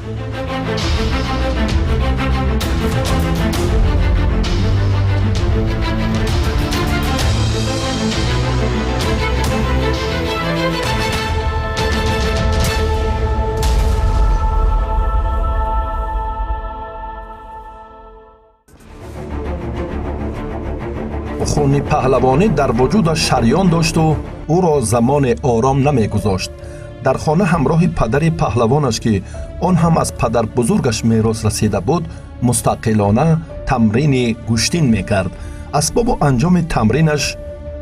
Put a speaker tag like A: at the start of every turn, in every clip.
A: خون پهلوانی در وجودش شریان داشت و او را زمان آرام نمیگذاشت. در خانه همراه پدر پهلوانش که آن هم از پدر بزرگش میراث رسیده بود مستقلانه تمرین گوشتین میکرد. اسباب و انجام تمرینش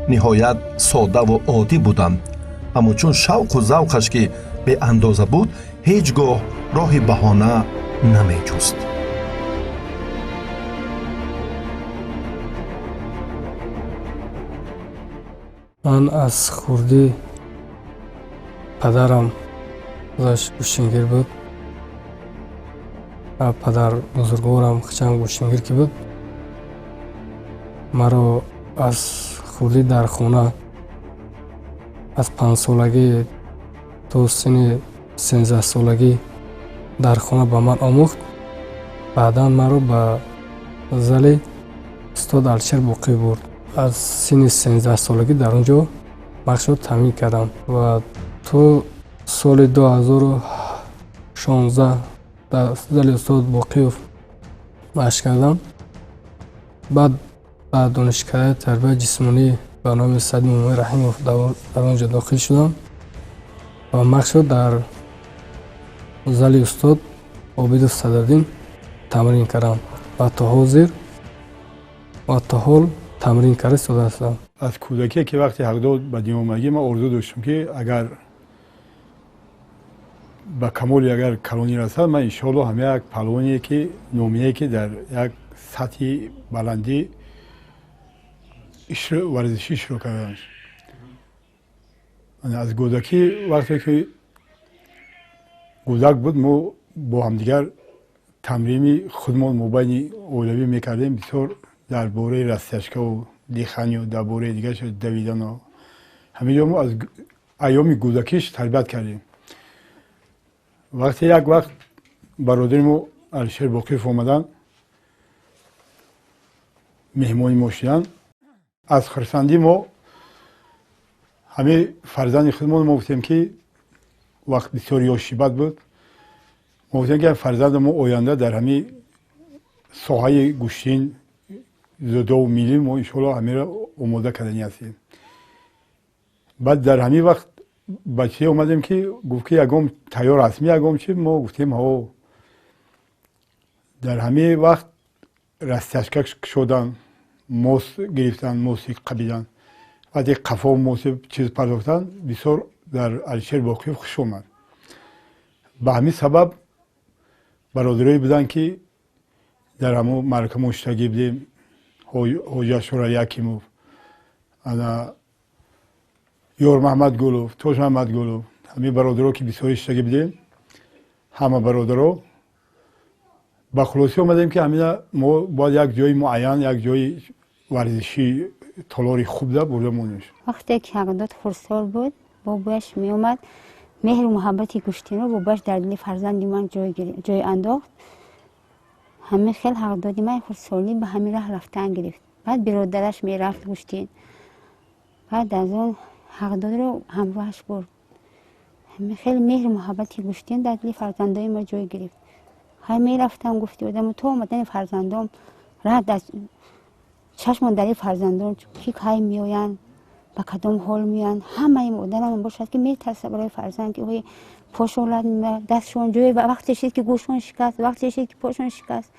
A: نهایت ساده و عادی بودند، اما چون شوق و ذوقش که به اندازه بود هیچگاه راه بهانه نمیجست.
B: من از خوردی پدرم ازش گوشتنگیر بود. پدر بزرگوارم خچنگ گوشتنگیر که بود. مرا از خوردی در خانه از 5 سالگی تا سن 13 سالگی در خانه با من آموخت. بعدا مرا به زلی استاد الشیر باقی برد. از سن 13 سالگی در اونجا مشق تمرین کردم و تو سال 2016 در زل استاد باقی مشق کردم. بعد به دانشگاه تربیت جسمانی به نام سعید مومن رحیمов در اونجا داخل شدم و مشق در زل استاد عابد صدرالدین تمرین کردم و تا حاضر و تا حال تمرین کرده شده هستم.
C: از کودکی که وقتی حقداد به دنیا آمدگی من آرزو داشتم که اگر به کمال اگر کلانی رسد من انشاءالله هم یک پهلوانی که نامیه که در یک سطح بلندی ورزشی شروع کردم. از کودکی وقتی که کودک بود ما با همدیگر تمرین خودمان مبین اولوی میکردیم. بسیار در باره رستشکا و دیخانی و در باره دیگر شد دویدن و همه جا ما از ایام کودکیش تربیت کردیم. وقتی یک وقت برادر ما الشیر باقیف آمدن مهمانی ما شدن، از خرسندی ما همه فرزند خودمان ما گفتیم که وقت بسیار یاشیبت بود، ما گفتیم که فرزند ما آینده در همه ساحه گوشتین زوده و میلی ما انشاءالله همه را آماده کردنی هستیم. بعد در همین وقت بچه اومدیم که گفت که یکم تیار رسمی یکم چی، ما گفتیم ها. در همین وقت رستشکک شدن، موس گرفتن، موسی قبیدن، بعد قفا و موسی چیز پرداختن، بسیار در الشیر باقی خوش اومد. به همین سبب برادرایی بودن که در همون مرکه مشتگی بودیم، حاجه شورای یکیموف، انا یور محمد گلوف، توش محمد گلوف، همه برادرها که بسیار اشتگی بودیم، همه برادرها با خلاصی اومدیم که همین ما باید یک جای معین، یک جای ورزشی تالاری خوب ده بردمونش.
D: وقتی که حقداد خردسال بود باباش می اومد مهر و محبتی گوشتین رو باباش در دل فرزندی من جای انداخت. همه خیلی حقدادی من خردسالی به همین راه رفتن گرفت. بعد برادرش می رفت گوشتین، بعد از اون حقداد رو همراهش برد. همه خیلی مهر و محبتی گوشتین در دل فرزندای ما جای گرفت. همه رفتم گفتی بودم تو اومدن فرزندام رد از چشم در فرزندان کی کای میآیند با کدام حال میان، همه مادرم باشد که میترسه برای فرزند که وای پاشون دستشون جوی وقتی شد که گوشون شکست، وقتی شد که پاشون شکست.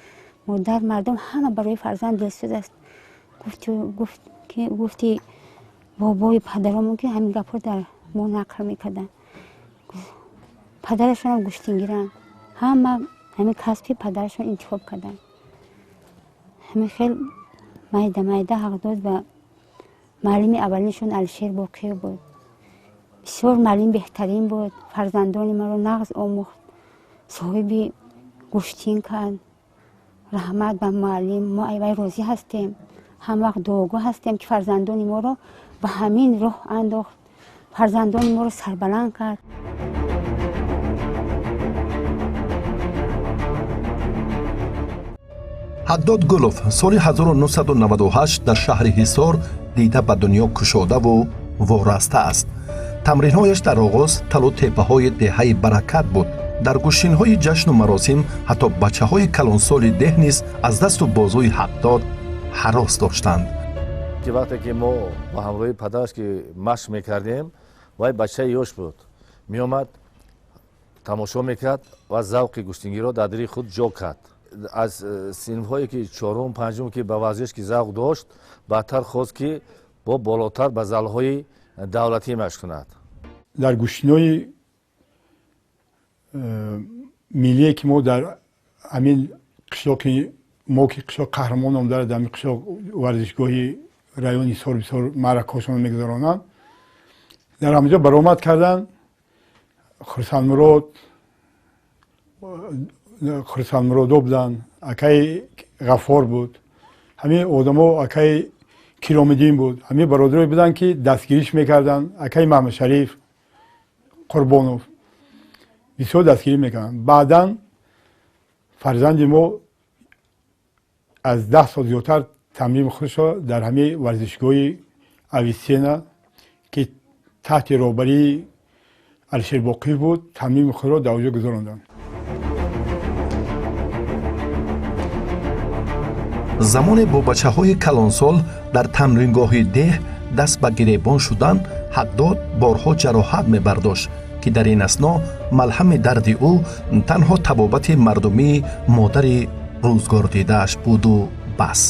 D: مادر مردم همه برای فرزند دلسوز است. گفتی بابای پدرمون که همین گپا در ما نقل میکردن. پدرشون هم گوشتین گیرن، همین کسبی پدرشون انتخاب کردن. همین خیلی مایده حقداد و معلم اولیشون الشیر باقی بود. بسیار معلم بهترین بود. فرزندان ما رو نغز آموخت، صاحب گوشتین کرد. رحمت به معلم، ما ایوای روزی هستیم، هم وقت دعاگو هستیم که فرزندان ما رو به همین راه انداخت، فرزندان ما رو سربلند کرد.
A: ҳаддод гулов соли 1998 дар шаҳри ҳисор дида ба дунё кушодаву вораста аст. тамринҳояш дар оғоз талу теппаҳои деҳаи баракат буд. дар гӯштинҳои ҷашну маросим ҳатто бачаҳои калонсоли деҳ низ аз дасту бозуи ҳаддод ҳарос доштанд.
E: ки вақте ки мо ба ҳамроҳи падараш ки машқ мекардем, вай бачаи ёш буд, меомад тамошо мекард ва завқи гӯштингиро дар дили худ ҷо кард. аз синфҳое ки чорум панҷум ки ба варзиш ки завқ дошт, баъдтар хост ки бо болотар ба залҳои давлатӣ машқ кунад.
C: дар гӯштинои миллие ки мо дар ҳамин қишлоқи мо ки қишлоқ қаҳрамон ном дорад, ҳамин қишлоқ варзишгоҳи райони ҳисор бисёр маъракаҳошон мегузаронанд. дар ҳамаҷо баромад карданд. хурсанмуродо буданд, акаи ғаффор буд, ҳамин одамо акаи киромиддин буд, ҳамин бародарое буданд ки дастгириш мекарданд, акаи маҳмадшариф қурбонов бисёр дастгирӣ мекарданд. баъдан фарзанди мо аз 10 сол зиёдтар тамрини худашро дар ҳамин варзишгоҳи ависена ки таҳти роҳбарии Алишер Боқиев буд, тамрини худро дар оҷо гузаронданд.
A: замоне бо бачаҳои калонсол дар тамрингоҳи деҳ даст ба гиребон шудан, ҳаддод борҳо ҷароҳат мебардошт ки дар ин асно малҳами дарди ӯ танҳо табобати мардумии модари рӯзгордидааш буду бас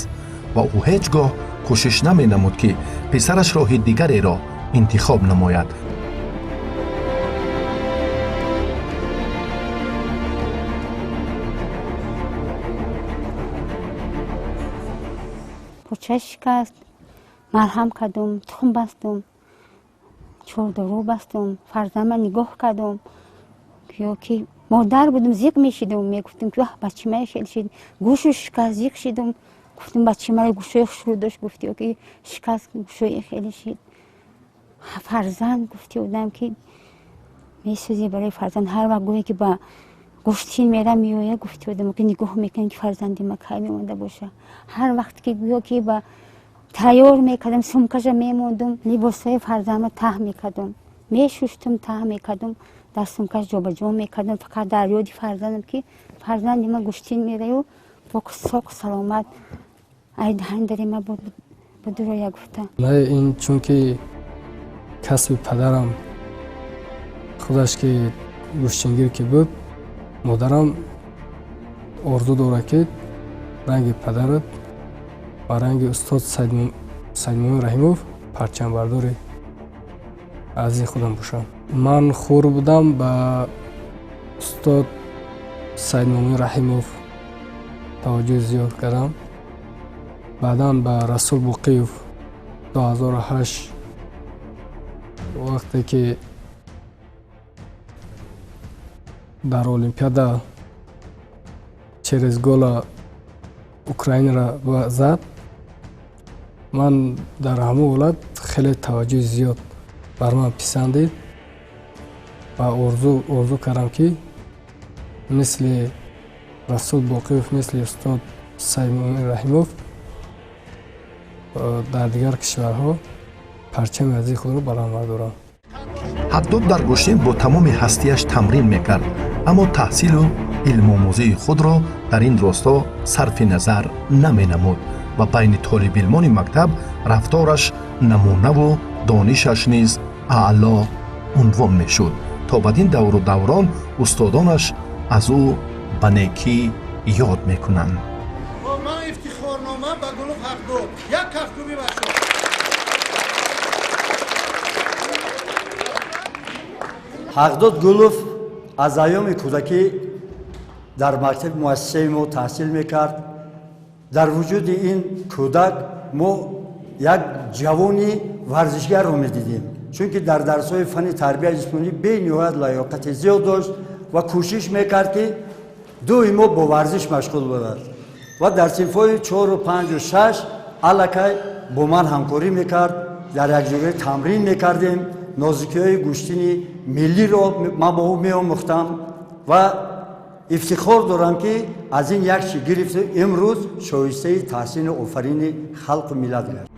A: ва ӯ ҳеҷ гоҳ кӯшиш наменамуд ки писараш роҳи дигареро интихоб намояд.
D: поча шикаст, марҳам кардум, тухм бастум, чордору бастум, фарзандам нигоҳ кардум. ки модар будум, зиқ мешидум, мегуфтум ки бачи мая хеле шид, гӯшу шикаст, зиқ шидум. гуфтум бачи мара гӯшои хушрӯ дошт, гуфти ки шикаст, гӯшои хеле шид. фарзанд гуфти будам ки месӯзе барои фарзанд, ҳар вақт гӯе ки ба гӯштин мера меоя, гуфти будам ки нигоҳ мекунам ки фарзанди ма кай мемонда боша. ҳар вақт ки гӯё ки ба тайёр мекардам, сумкаша мемондум, либосҳои фарзандро таҳ мекардум, мешуштум, таҳ мекардум, дар сумкаш ҷобаҷо мекардум, фақат дар ёди фарзандам ки фарзанди ма гӯштин мераю поку соку саломат ай даҳандари ма будуроя гуфтам.
B: ин чунки касби падарам худаш ки гӯштингир ки буд, модарам орзу дорад ки ранги падарат ва ранги устод Саидмоъин Раҳимов парчамбардори азизи худам бошам. ман хур будам ба устод Саидмоъин Раҳимов таваҷҷӯҳи зиёд кардам. баъдан ба Расул Боқиев 2008 вақте ки дар олимпиада через гола Украинара зад, ман дар ҳамон ҳолат хеле таваҷҷӯҳи зиёд бар ман писандид ва орзу кардам ки мисли Расул Боқиев, мисли устод Саидмоъин Раҳимов дар дигар кишварҳо парчами азизи худро баланд бардорам.
A: ҳаддод дар гӯштин бо тамоми ҳастияш тамрин мекард, аммо таҳсилу илмомӯзии худро дар ин росто сарфи назар наменамуд ва байни толибилмони мактаб рафтораш намунаву донишаш низ аъло унвон мешуд, то бадин давру даврон устодонаш аз ӯ ба некӣ ёд мекунанд.
F: ҳақдод Гулов аз айёми кӯдакӣ дар мактаби муассисаи мо таҳсил мекард. дар вуҷуди ин кӯдак мо як ҷавони варзишгарро медидем, чунки дар дарсҳои фанни тарбияи ҷисмонӣ бениҳоят лаёқати зиёд дошт ва кӯшиш мекард ки доимо бо варзиш машғул бошад ва дар синфҳои 4, 5, 6 аллакай бо ман ҳамкорӣ мекард. дар якҷоя тамрин мекардем, нозикиҳои гӯштини миллиро ман бо ӯ меомӯхтам ва افتخار دارم که از این یک شگرفت امروز شایسته تحسین و آفرین خلق و ملت است.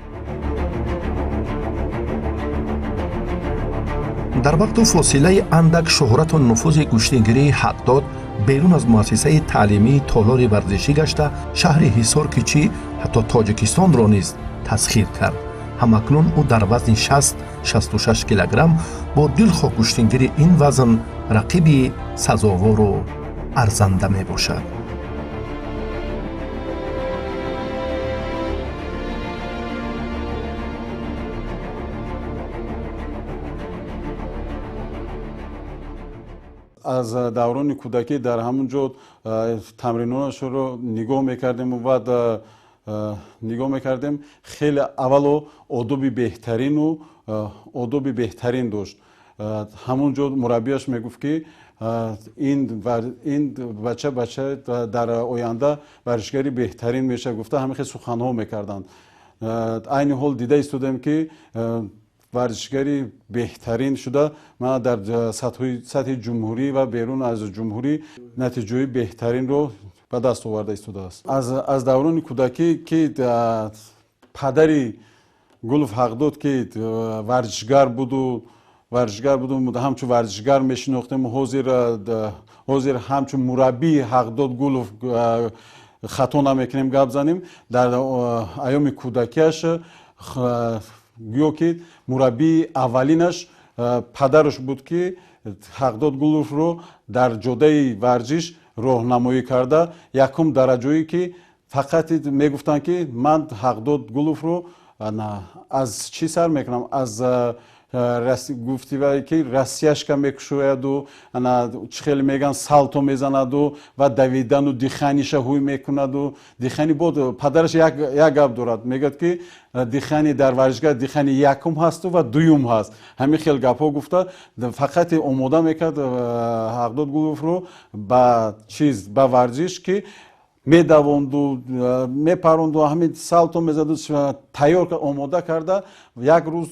A: дар вақту фосилаи андак шӯҳрату нуфузи куштигирии ҳақдод берун аз муассисаи таълимии толори варзишӣ гашта шаҳри ҳисор кичӣ ҳатто тоҷикистонро низ тасхир кард. ҳамакнун ӯ дар вазни 60-66 килограмм бо дилхоҳ куштигири ин вазн рақиби сазовору арзанда мебошад.
G: аз даврони кӯдакӣ дар ҳамон ҷо тамринонашро нигоҳ мекардем ва баъд нигоҳ мекардем. хеле аввало одоби беҳтарин дошт. ҳамон ҷо мураббиаш мегуфт ки ин бача дар оянда варзишгари беҳтарин мешавад гуфта ҳамин хел суханҳо мекарданд. айни ҳол дида истодем ки варзишгари беҳтарин шуда ман дар сатҳи ҷумҳурӣ ва берун аз ҷумҳурӣ натиҷаҳои беҳтаринро ба даст оварда истодааст. аз даврони кӯдакӣ ки падари Гулов Ҳақдод ки варзишгар буду ҳамчун варзишгар мешинохтем. ҳозир ҳамчун мураббии Ҳақдод Гулов хато намекунем гап занем. дар айёми кӯдакиаш гӯё ки мураббии аввалинаш падараш буд ки Ҳақдод Гуловро дар ҷодаи варзиш роҳнамоӣ карда якум дараҷое ки фақат мегуфтанд ки ман Ҳақдод Гуловро аз чӣ сар мекунам, аз гуфтивае ки Россияшка мекушояду чӣ хеле меган салто мезанаду ва давидану диханиша ҳуй мекунаду дихани бод падараш як гап дорад мегӯяд ки дихани дар варзишгар дихани якум ҳасту ва дуюм ҳаст. ҳамин хел гапҳо гуфта фақат омода мекард Ҳақдод Гуловро ба варзиш ки медавонду мепаронду ҳамин салто мезаду тайёр омода карда як рӯз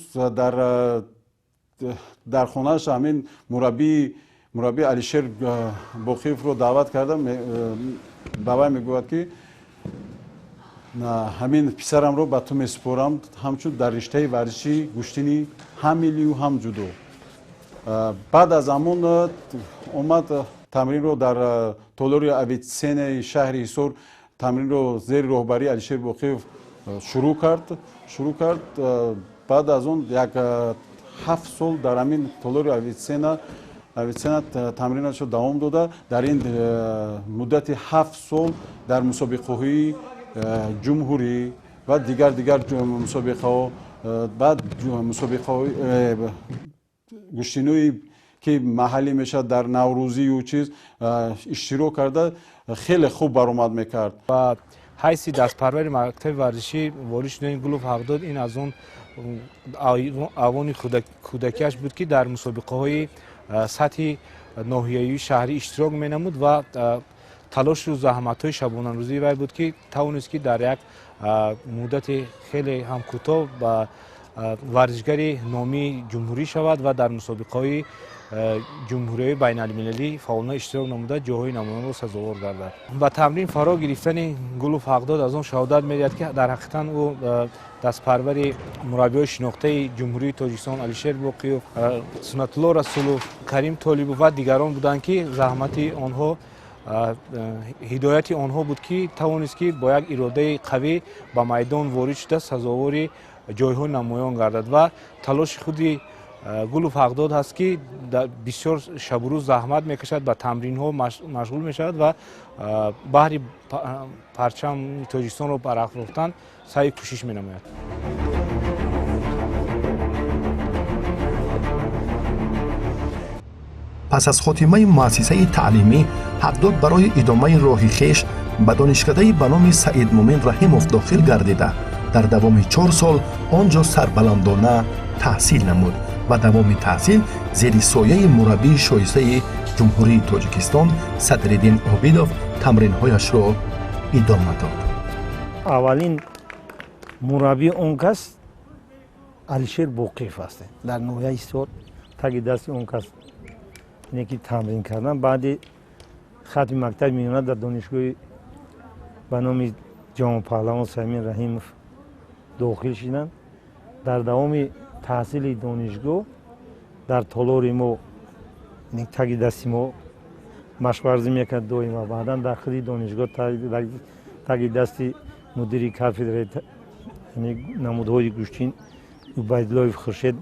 G: дар хонааш ҳамин мураббии Алишер Боқиевро даъват карда ба вай мегӯяд ки ҳамин писарамро ба ту месупорам ҳамчун дар риштаи варзиши гӯштини ҳам миллию ҳам ҷудо. баъд аз ҳамон омад тамринро дар толори авитсенаи шаҳри Ҳисор тамринро зери роҳбарии Алишер Боқиев шурӯъ кард. баъд аз он як 7 сол дар ҳамин толори авитсена тамринашро давом дода дар ин муддати 7 сол дар мусобиқаҳои ҷумҳурӣ ва дигар мусобиқаҳо баъд мусобиқаҳои гӯштинои ки маҳаллӣ мешавад дар наврӯзию чиз иштирок карда хеле хуб баромад мекард.
H: ва ҳайси дастпарвари мактаби варзишӣ ворид шудани Гулов Ҳақдод ин аз он авони кӯдакиаш буд ки дар мусобиқаҳои сатҳи ноҳияивии шаҳрӣ иштирок менамуд ва талошу заҳматҳои шабонарӯзии вай буд ки тавонист ки дар як муддати хеле ҳам кӯтоҳ ба варзишгари номии ҷумҳурӣ шавад ва дар мусобиқаҳои ҷумҳуриёи байналмилалӣ фаъолона иштирок намуда ҷоҳои намоёнро сазовор гардад. ба тамрин фаро гирифтани Гулов Ҳақдод аз он шаҳодат медиҳад ки дар ҳақиқатан ӯ дастпарвари мураббиёи шинохтаи ҷумҳурии Тоҷикистон Алишер Боқиев, Сунатулло Расулов, Карим Толибов ва дигарон буданд ки заҳмати онҳо ҳидояти онҳо буд ки тавонист ки бо як иродаи қавӣ ба майдон ворид шуда сазовори ҷойҳои намоён гардад ва талоши худи Гулов Ҳақдод ҳаст ки бисёр шабу рӯз заҳмат мекашад, ба тамринҳо машғул мешавад ва баҳри парчами Тоҷикистонро барафрохтан саъи кӯшиш менамояд.
A: пас аз хотимаи муассисаи таълимӣ Ҳақдод барои идомаи роҳи хеш ба донишкадаи ба номи Саид Муъмин Раҳимов дохил гардида дар давоми 4 сол он ҷо сарбаландона таҳсил намуд ва давоми таҳсил зери сояи мураббии шоистаи ҷумҳурии Тоҷикистон Садриддин Обидов тамринҳояшро идома дод.
I: аввалин мураббии он кас Алишер Боқиев аст. дар ноҳияи Ҳисор таги дасти он кас ине ки тамрин кардан баъди хатми мактаби миёна дар донишгоҳи ба номи ҷавонпаҳлавон Самин Раҳимов дохил шуданд. дар давоми таҳсили донишгоҳ дар толори мо таги дасти мо машқварзӣ мекард доим ва баъдан дохили донишгоҳ таги дасти мудири кафедраи намудҳои гӯштин убайдуллоев хуршед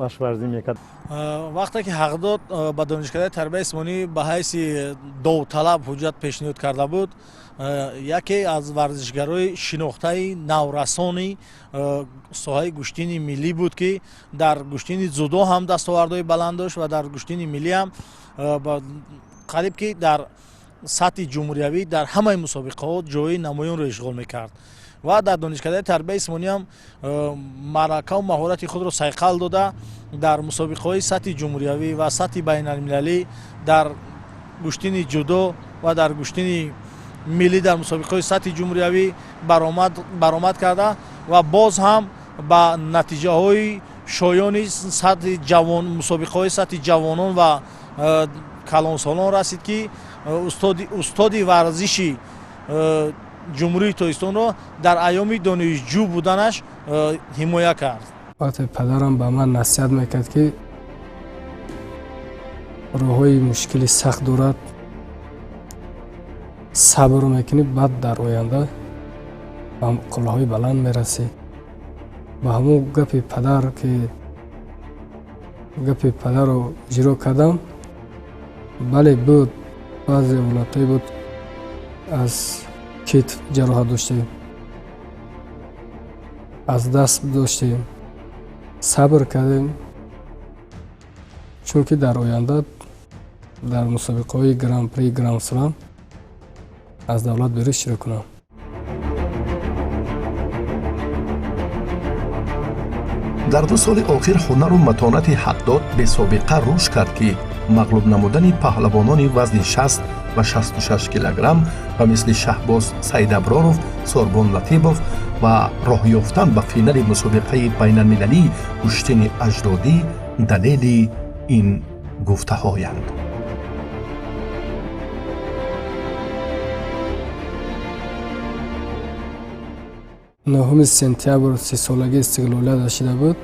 I: машқварзӣ мекард.
J: вақте ки ҳақдод ба донишкадаи тарбияи исмонӣ ба ҳайси довталаб ҳуҷҷат пешниҳод карда буд, яке аз варзишгарои шинохтаи наврасони соҳаи гӯштини миллӣ буд, ки дар гӯштини зудо ҳам дастовардҳои баланд дошт ва дар гӯштини миллӣ ҳам қариб ки дар сатҳи ҷумҳуриявӣ дар ҳамаи мусобиқаҳо ҷои намоёнро ишғол мекард ва дар донишкадаи тарбияи исмонӣ ҳам маъракаву маҳорати худро сайқал дода дар мусобиқаҳои сатҳи ҷумҳуриявӣ ва сатҳи байналмилалӣ дар гӯштини ҷудо ва дар гӯштини миллӣ дар мусобиқаҳои сатҳи ҷумҳуриявӣ баромад карда ва боз ҳам ба натиҷаҳои шоёни мусобиқаҳои сатҳи ҷавонон ва калонсолон расид, ки устоди варзиши ҷумҳурии Тоҷикистонро дар айёми донишҷӯ буданаш ҳимоя кард.
B: вақте падарам ба ман насиҳат мекард, ки роҳҳои мушкили сахт дорад, сабр мекунӣ, баъд дар оянда ба қуллаҳои баланд мерасӣ. ба ҳамун гапи падарро иҷро кардам. бале буд баъзе ҳолатҳое буд, аз китф ҷароҳат доштем, аз даст доштем, сабр кардем, чунки дар оянда дар мусобиқаҳои гран-при, гран-слам аз давлат бериш шурӯъ кунам.
A: дар 2 соли охир ҳунару матонати ҳақдод бесобиқа рушд кард, ки мағлуб намудани паҳлавонони вазни 60 ва 66 килограмм ба мисли Шаҳбоз Саидаброров, Сорбон Латипов ва роҳ ёфтан ба финали мусобиқаи байналмилалии куштини аҷдодӣ далели ин гуфтаҳоянд.
B: 9 сентябр 30-солаги истиқлолият расида буд.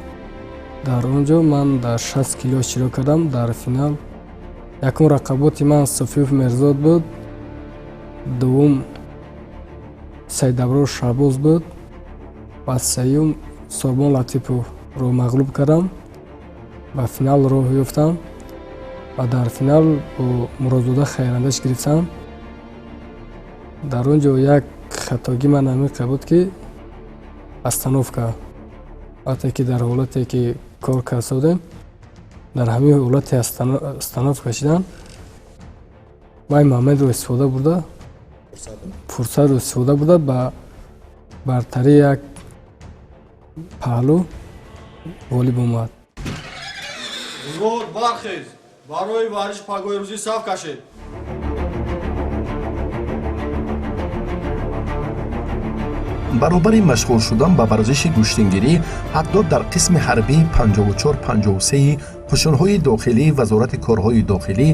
B: дар он ҷо ман дар 60 кило широк кардам. дар финал якум рақаботи ман Софиёв Мерзод буд, дуввум Саидаброр Шаҳбоз буд ва сеюм Сорбон Латиповро мағлуб кардам. ба финал роҳ ёфтам ва дар финал бо Муродзода хайрандаш гирифтам. дар он ҷо як хатоги ман амиқа буд, ки остановка, вақте ки дар ҳолате ки кор касодем, дар ҳамин ҳолати остановка шудан, вай моментро истифода бурда, фурсатро истифода бурда ба бартари як паҳлӯ ғолиб омад.
J: Взвод бархез, барои варзиши пагоҳи рӯзӣ саф кашед.
A: баробари машғул шудан ба варзиши гӯштингирӣ, ҳақдод дар қисми ҳарбии 54-53 қушунҳои дохилии Вазорати корҳои дохилӣ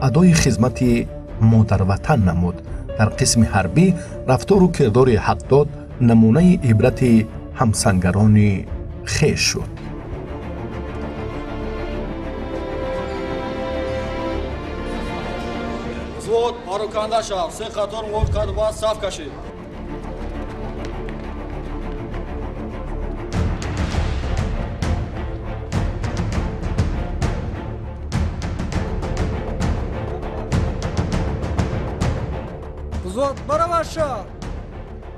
A: адои хизмати модарватан намуд. дар қисми ҳарбӣ рафтору кирдори ҳақдод намунаи ибрати ҳамсангарони хеш шуд.
J: взвод пароканда шав, се қатор мувофиқ қад баъд саф кашед.
K: взвод баравар шав,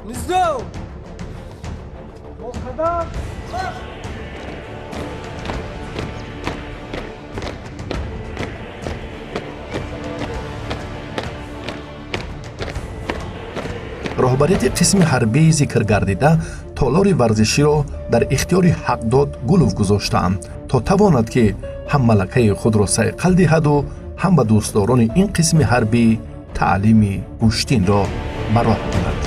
K: низдов, муқаддам марш.
A: роҳбарияти қисми ҳарбии зикргардида толори варзиширо дар ихтиёри ҳақдод гулов гузоштаанд, то тавонад ки ҳам малакаи худро сайқал диҳаду ҳам ба дӯстдорони ин қисми ҳарбӣ таълими гӯштинро ба роҳ монад.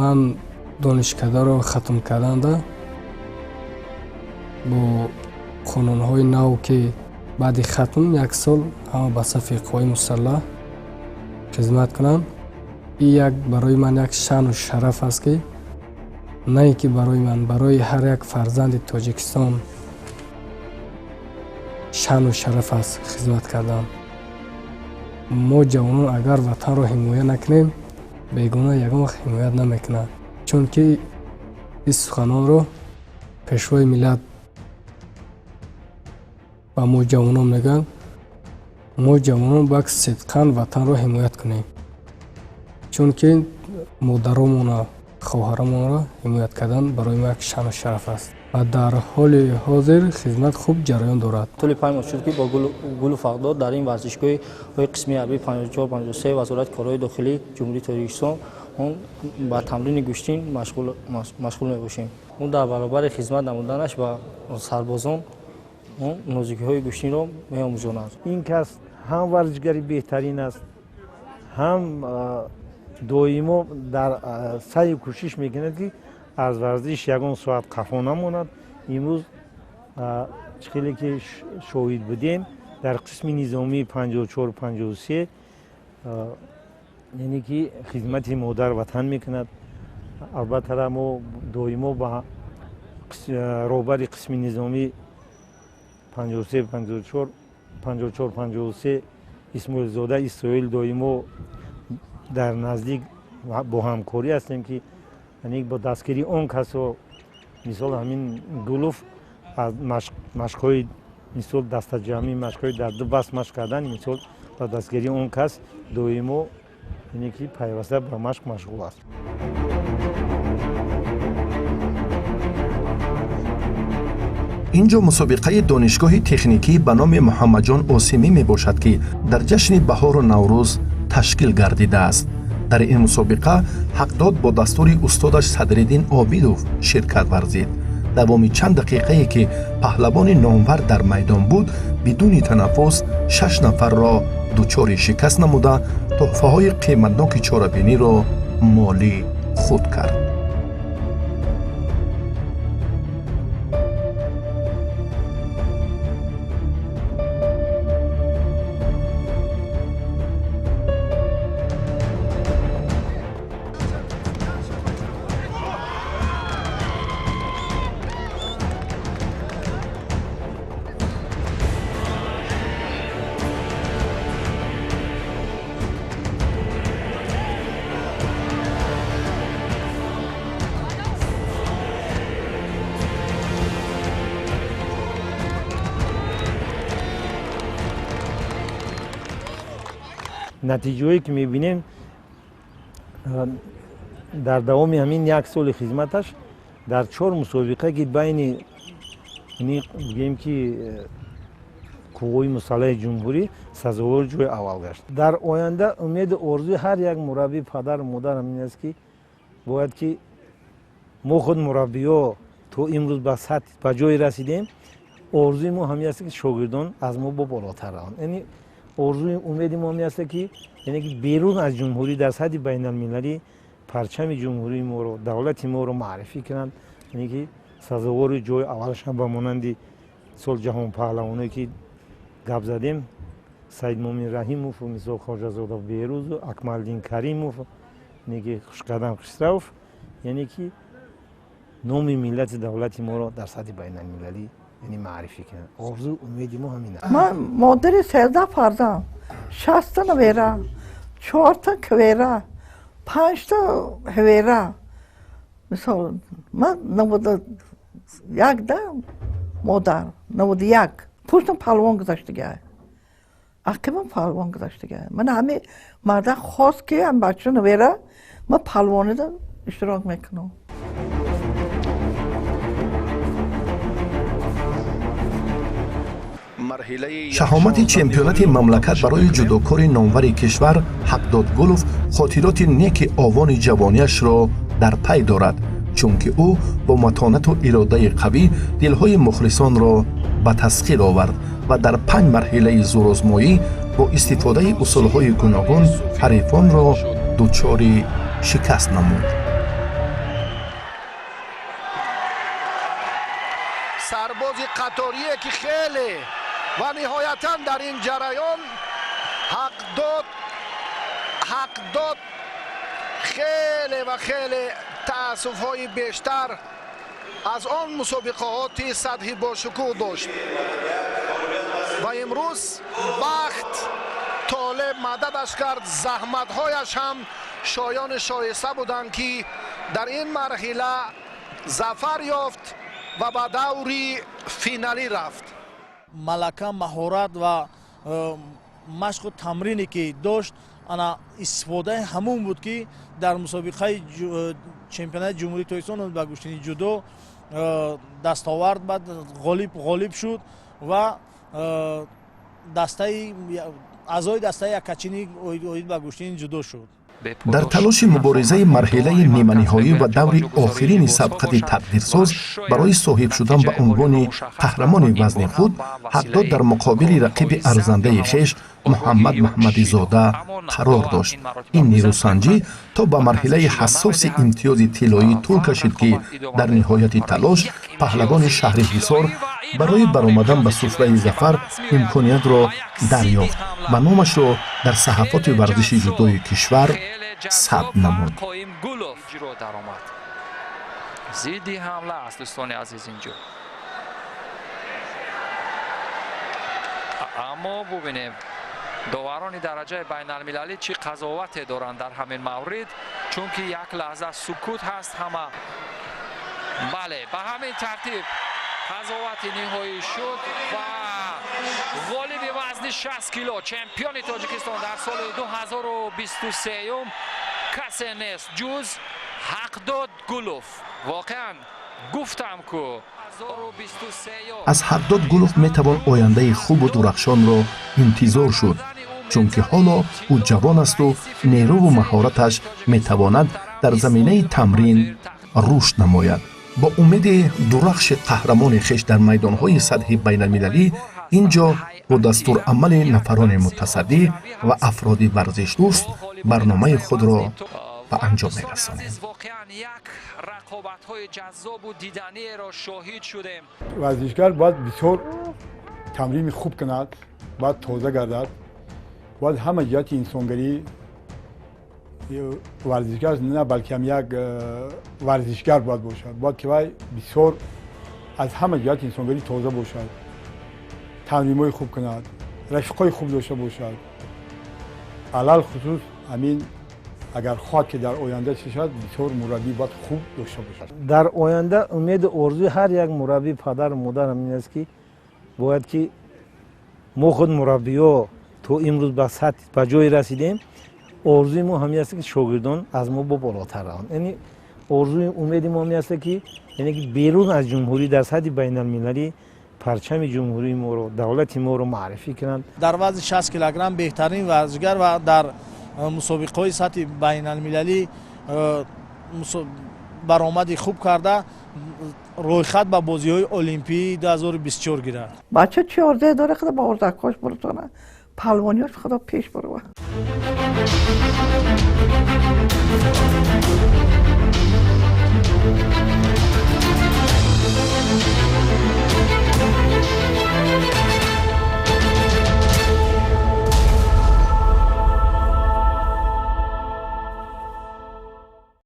B: ман донишкадаро хатм карданда бо қонунҳои нав ки баъди хатм 1 сол ҳама ба сафи қувваи мусаллаҳ хизмат кунанд. ин як барои ман як шаъну шараф аст ки на ин ки барои ман, барои ҳар як фарзанди Тоҷикистон шаъну шараф аст хизмат кардан. мо ҷавонон агар ватанро ҳимоя накунем, бегуна ягон вақт ҳимоят намекунад. чунки ин суханонро пешвои миллат ба мо ҷавонон мегӯянд. мо ҷавонон бояд сидқан ватанро ҳимоят кунем, чунки модаромона, хоҳарамонро ҳимоят кардан барои мо як шаъну шараф аст ва дар ҳоли ҳозир хизмат хуб ҷараён дорад.
L: طول 5 ماه شد که با گل فقداد در این ورزشگاه قسمی اربی 54-53 وزارت کارهای داخلی جمهوری تاجیکستان اون با تمرین گوشتین مشغول می‌باشیم. اون در برابر خدمت نمودنش با سربازان اون نازکی‌های گوشتین رو می‌آموزاند.
I: این کس هم ورزشگری بهترین است، هم دویمو در سعی و کوشش می‌کند که از ورزش یگان ساعت خفا نماند. امروز چخیلی که شاهد بودیم در قسم نظامی 54-53 یعنی که خدمت مادر وطن میکند. البته ما دویمو با روبر قسم نظامی 54-53 اسماعیل زاده اسرائیل دویمو در نزدیک با همکاری هستیم که یعنی با دستگیری اون کسا مثال همین گلوف از مشق‌های مثال دستجمعی مشق‌های در دو بس مشق کردن مثال با دستگیری اون کس دویمو یعنی که پیوسته با مشق مشغول است.
A: اینجا مسابقه دانشگاه تکنیکی به نام محمدجان عاصمی می باشد که در جشن بهار و نوروز تشکیل گردیده است. در این مسابقه حقداد با دستور استادش صدرالدین عابدوف شرکت ورزید. دوام چند دقیقه که پهلوان نامور در میدان بود بدون تنفس 6 نفر را دچار شکست نموده تحفه های قیمتناک چاره‌بینی را مالی خود کرد.
I: نتیجه‌ای که می‌بینیم در دوام همین 1 سال خدمتش در 4 مسابقه که بین یعنی بگیم که قوای مسلح جمهوری سزاوار جای اول گشت. در آینده امید آرزوی هر یک مربی پدر و مادر همین است که باید که ما خود مربی‌ها تو امروز به سطح به جای رسیدیم، آرزوی ما همین است که شاگردان از ما بالاتر روند. یعنی آرزوی امید ما همین است که یعنی که بیرون از جمهوری در سطح بین‌المللی پرچم جمهوری ما رو دولت ما رو معرفی کنند، یعنی که سزاوار جای اولش هم به مانند سال جهان پهلوانی که گپ زدیم سید مومن رحیموف و مثال خواجه زاده بیروز و اکمالدین کریموف یعنی که خوشقدم خسروف یعنی که نام ملت دولت ما رو در سطح بین‌المللی یعنی معرفی کنند. آرزو امید ما همینه.
M: من مادر 13 فرزند، 60 تا نویره، 4 تا کویره، 5 تا هویره. مثال من 91 ده مادر 91 پشتم پهلوان گذاشتگه، عقبم پهلوان گذاشتگه. من همه مرد خاص که هم بچه نویره من پهلوانی ده اشتراک میکنم.
A: شهامت چمپیونات مملکت برای جودوکار نامور کشور حقداد گلوف خاطرات نیک آوان جوانیش را در پی دارد، چونکه او با متانت و اراده قوی دلهای مخلصان را به تسخیر آورد و در 5 مرحله زورآزمایی با استفاده اصولهای گوناگون حریفان را دچار شکست نمود.
N: سرباز قطاریه که خیلی و نهایتا در این جریان حق داد خیلی و خیلی تأسف های بیشتر از آن مسابقات سطحی باشکوه داشت و امروز بخت طالب مددش کرد. زحمت هایش هم شایان شایسته بودند که در این مرحله ظفر یافت و به دوری فینالی رفت.
J: ملکه مهارت و مشق و تمرینی که داشت انا استفاده همون بود که در مسابقه چمپیونات جمهوری تاجیکستان با گشتنی جودو دستاورد بعد غالب شد و اعضای دسته یکچینی اوید با گشتنی جودو شد.
A: در تلاش مبارزه مرحله نیمه نهایی و دور آخرین سبقت تقدیرساز برای صاحب شدن به عنوان قهرمان وزن خود، حقداد در مقابل رقیب ارزنده خویش محمد محمدی زاده قرار داشت. این نیروسنجی تا به مرحله حساس امتیاز طلایی طول کشید که در نهایت تلاش پهلوان شهر حصار برای برآمدن به سفره ظفر امکانیت را دریافت و نامش را در صحافت ورزش جودوی کشور ثبت نمود.
O: زیدی حمله است دوستان عزیز اینجا، اما ببینیم داوران درجه بین المللی چی قضاوت دارند در همین مورد، چون که یک لحظه سکوت هست همه. بله به همین ترتیب قضاوت نهایی شد و غالب وزن 60 کیلو چمپیون تاجیکستان در سال 2023 کسی نیست جز حقداد گلوف. واقعا گفتم که 2023
A: از حقداد گلوف میتوان آینده خوب و درخشان را انتظار شد، چون که حالا او جوان است و نیرو و مهارتش میتواند در زمینه تمرین رشد نماید. با امید درخش قهرمان خویش در میدانهای سطح بین المللی، اینجا با دستور عمل نفران متصدی و افراد ورزش دوست برنامه خود را به انجام می‌رسانیم.
C: ورزشگر باید بسیار تمرین خوب کند، باید تازه گردد، باید همه جهت انسانگری ورزشگر نه بلکه هم یک ورزشگر باید باشد. باید که وای بسیار از همه جهت انسانگری تازه باشد، تمرین‌های خوب کند، رفیقای خوب داشته باشد. علل خصوص همین اگر خواهد که در آینده چه شد، بسیار مربی باید خوب داشته باشد.
I: در آینده امید آرزوی هر یک مربی پدر و مادر همین است که باید که ما خود مربی‌ها تو امروز به سطح به جای رسیدیم، آرزوی ما همین است که شاگردان از ما با بالاتر روند. یعنی آرزوی امید ما همین است که یعنی که بیرون از جمهوری در سطح بین المللی پرچم جمهوری ما رو، دولت ما رو معرفی کنند.
J: در وزن 60 کیلوگرم بهترین ورزشگر و در مسابقه‌های سطح بین المللی برآمد خوب کرده رویخط به بازی‌های المپیک 2024 گیرد.
M: بچه 14 داره خدا با ورزشکاش برسونه، پهلوانیاش خدا پیش بره.